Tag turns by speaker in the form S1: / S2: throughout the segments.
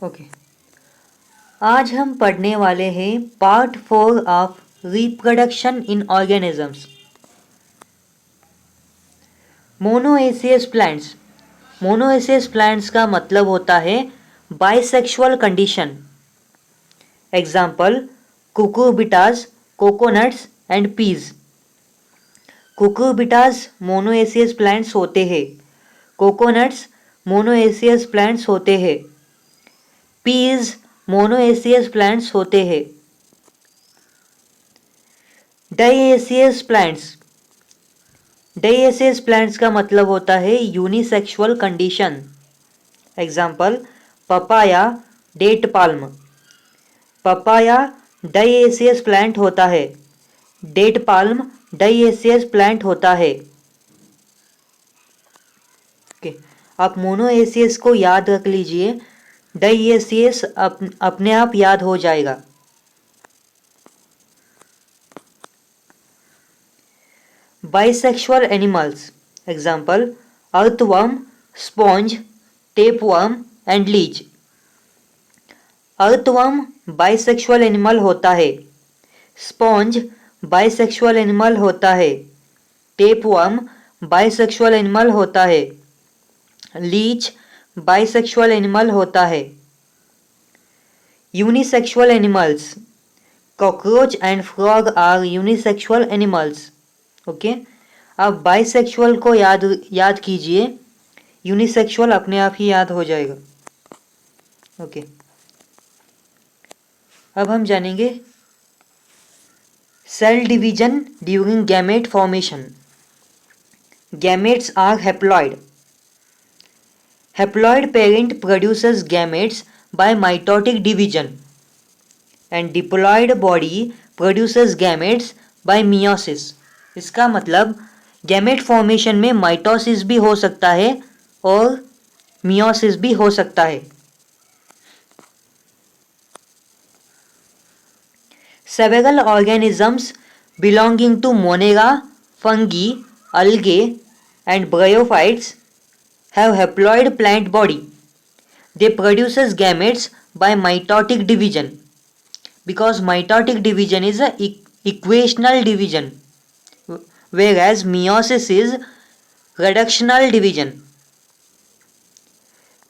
S1: Okay आज हम पढ़ने वाले हैं part 4 of reproduction in organisms. Monoecious plants. Monoecious plants का मतलब होता है bisexual condition. Example cucurbitas, coconuts and peas. Cucurbitas monoecious plants होते हैं। कोकोनट्स मोनोएसियस प्लांट्स होते हैं। पीज मोनोएसियस प्लांट्स होते हैं। डाइएसियस प्लांट्स। डाइएसियस प्लांट्स का मतलब होता है unisexual condition. Example papaya, date palm. Papaya dioecious plant होता है। डेट पाल्म डाइएसियस प्लांट होता है। ओके, आप मोनोएसियस को याद रख लीजिए, डाइएसियस अपने आप याद हो जाएगा। Bisexual animals. Example earthworm, sponge, tapeworm and leech. Earthworm bisexual animal होता है। स्पॉन्ज बाइसेक्सुअल एनिमल होता है। टेपवर्म बाइसेक्सुअल एनिमल होता है। लीच बाइसेक्सुअल एनिमल होता है। Unisexual animals. Cockroach and frog are unisexual animals. Okay, आप बाइसेक्सुअल को याद कीजिए, यूनिसेक्सुअल अपने आप ही याद हो जाएगा। ओके, अब हम जानेंगे cell division during gamete formation. Gametes are haploid. Haploid parent produces gametes by mitotic division and diploid body produces gametes by meiosis. इसका मतलब गैमेट फॉर्मेशन में माइटोसिस भी हो सकता है और मियोसिस भी हो सकता है। Several organisms belonging to Monera, fungi, algae and bryophytes have haploid plant body. They produces gametes by mitotic division because mitotic division is a equational division, whereas meiosis is reductional division.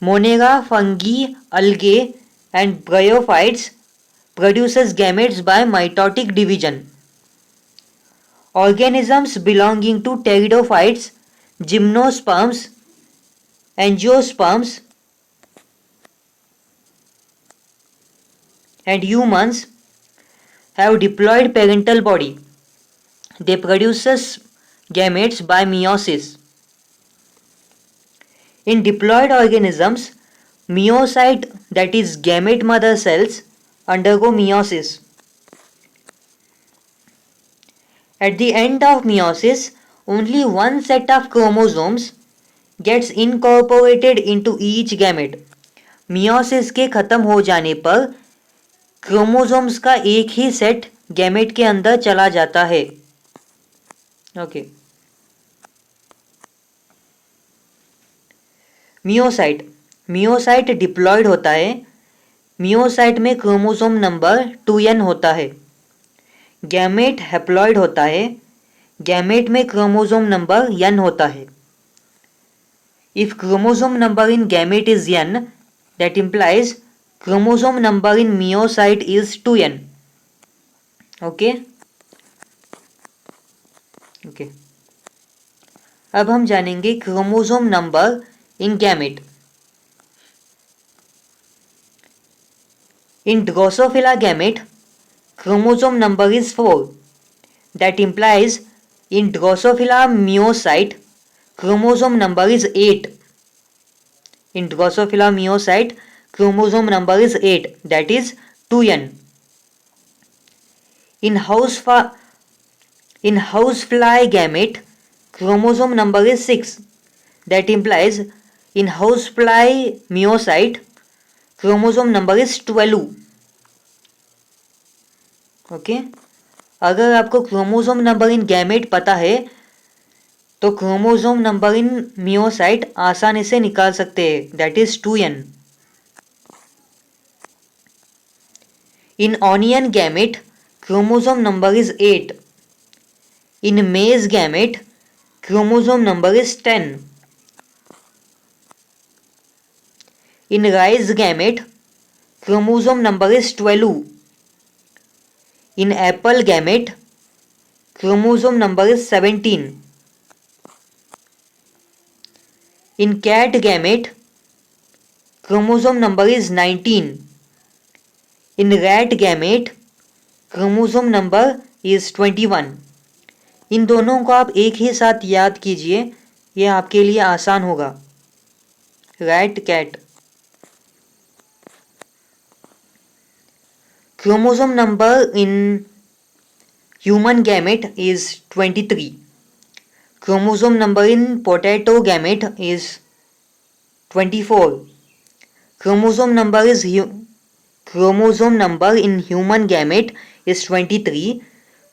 S1: Monera, fungi, algae and bryophytes produces gametes by mitotic division. Organisms belonging to pteridophytes, gymnosperms, angiosperms and humans have diploid parental body. They produces gametes by meiosis. In diploid organisms, meiocyte, that is gamete mother cells, undergo meiosis. At the end of meiosis, only one set of chromosomes gets incorporated into each gamete. meiosis के खत्म हो जाने पर chromosomes का एक ही set gamete के अंदर चला जाता है। Okay, meiocyte. मियोसाइट डिप्लॉयड होता है। मियोसाइट में क्रोमोसोम नंबर 2n होता है। गैमेट हैप्लॉयड होता है। गैमेट में क्रोमोसोम नंबर n होता है। If chromosome number in gamete is n, that implies chromosome number in meiocyte is 2n. Okay, अब हम जानेंगे chromosome number in gamete. In Drosophila gamete chromosome number is 4. That implies in Drosophila meiocyte chromosome number is 8. In Drosophila meiocyte chromosome number is 8, that is 2n. In housefly gamete chromosome number is 6. That implies in housefly meiocyte chromosome number is 12. Okay, अगर आपको chromosome number इन gamete पता है तो chromosome number इन meiocyte आसानी से निकाल सकते हैं, that is 2n. In onion gamete, chromosome number is 8. In maize gamete, chromosome number is 10. In rice gamete, chromosome number is 12. In apple gamete, chromosome number is 17. In cat gamete, chromosome number is 19. In rat gamete, chromosome number is 21. इन दोनों को आप एक ही साथ याद कीजिए, यह आपके लिए आसान होगा. Rat cat. Chromosome number in human gamete is 23. Chromosome number in potato gamete is 24. Chromosome number in human gamete is 23.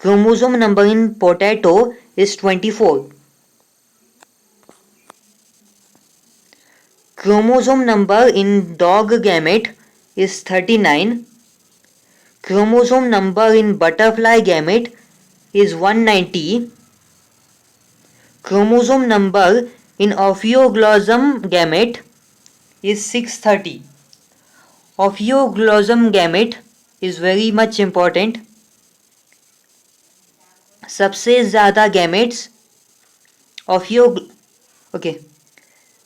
S1: Chromosome number in potato is 24. Chromosome number in dog gamete is 39. Chromosome number in butterfly gamete is 190. Chromosome number in Ophioglossum gamete is 630. Ophioglossum gamete is very much important. सबसे ज़्यादा gametes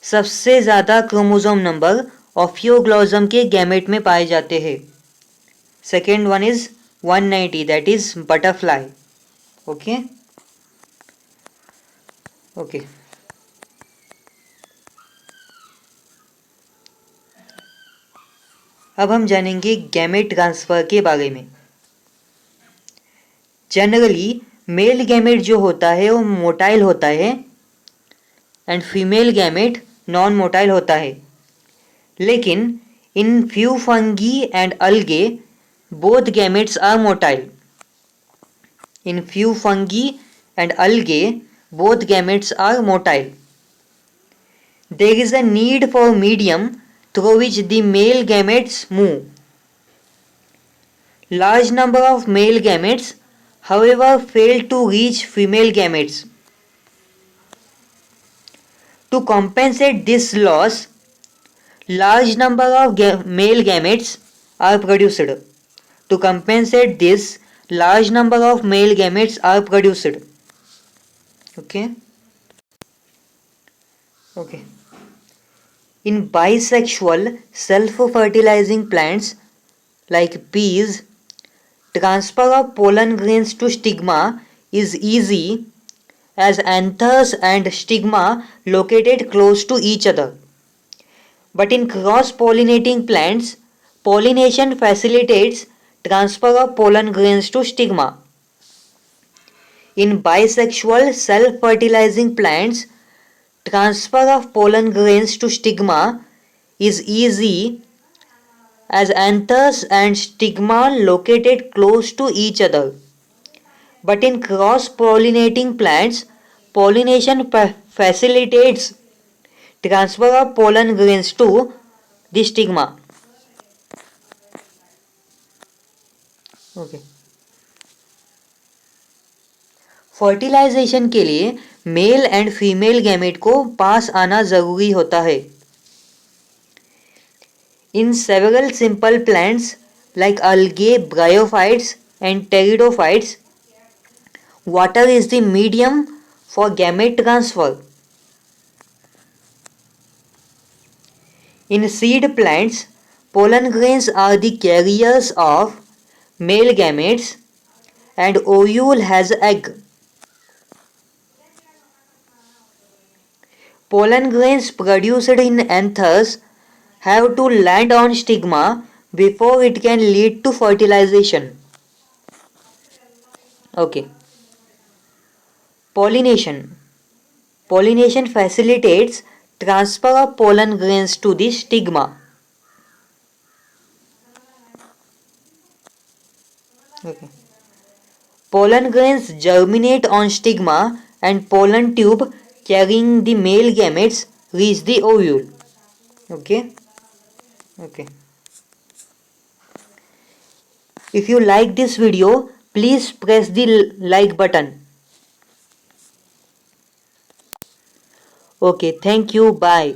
S1: सबसे ज़्यादा chromosome number Ophioglossum के gamete में पाए जाते हैं. Second one is 190, that is butterfly. Okay. अब हम जानेंगे गैमेट ट्रांसफर के बारे में. जनरली मेल गैमेट जो होता है वो मोटाइल होता है and female gamete non motile होता है. लेकिन in few fungi and algae both gametes are motile. In few fungi and algae both gametes are motile. There is a need for medium through which the male gametes move. Large number of male gametes, however, fail to reach female gametes. To compensate this loss, large number of male gametes are produced. To compensate this, large number of male gametes are produced. Okay. In bisexual self-fertilizing plants like peas, transfer of pollen grains to stigma is easy as anthers and stigma located close to each other. But in cross-pollinating plants, pollination facilitates transfer of pollen grains to stigma. In bisexual self-fertilizing plants, transfer of pollen grains to stigma is easy as anthers and stigma located close to each other. But in cross-pollinating plants, pollination facilitates transfer of pollen grains to the stigma. Okay. Fertilisation के लिए male and female gamete को पास आना जरूरी होता है. In several simple plants like algae, bryophytes and pteridophytes, water is the medium for gamete transfer. In seed plants, pollen grains are the carriers of male gametes and ovule has egg. Pollen grains produced in anthers have to land on stigma before it can lead to fertilization. Okay. Pollination. Pollination facilitates transfer of pollen grains to the stigma. Okay. Pollen grains germinate on stigma and pollen tube carrying the male gametes reach the ovule. Okay. If you like this video, please press the like button. Okay, thank you. Bye.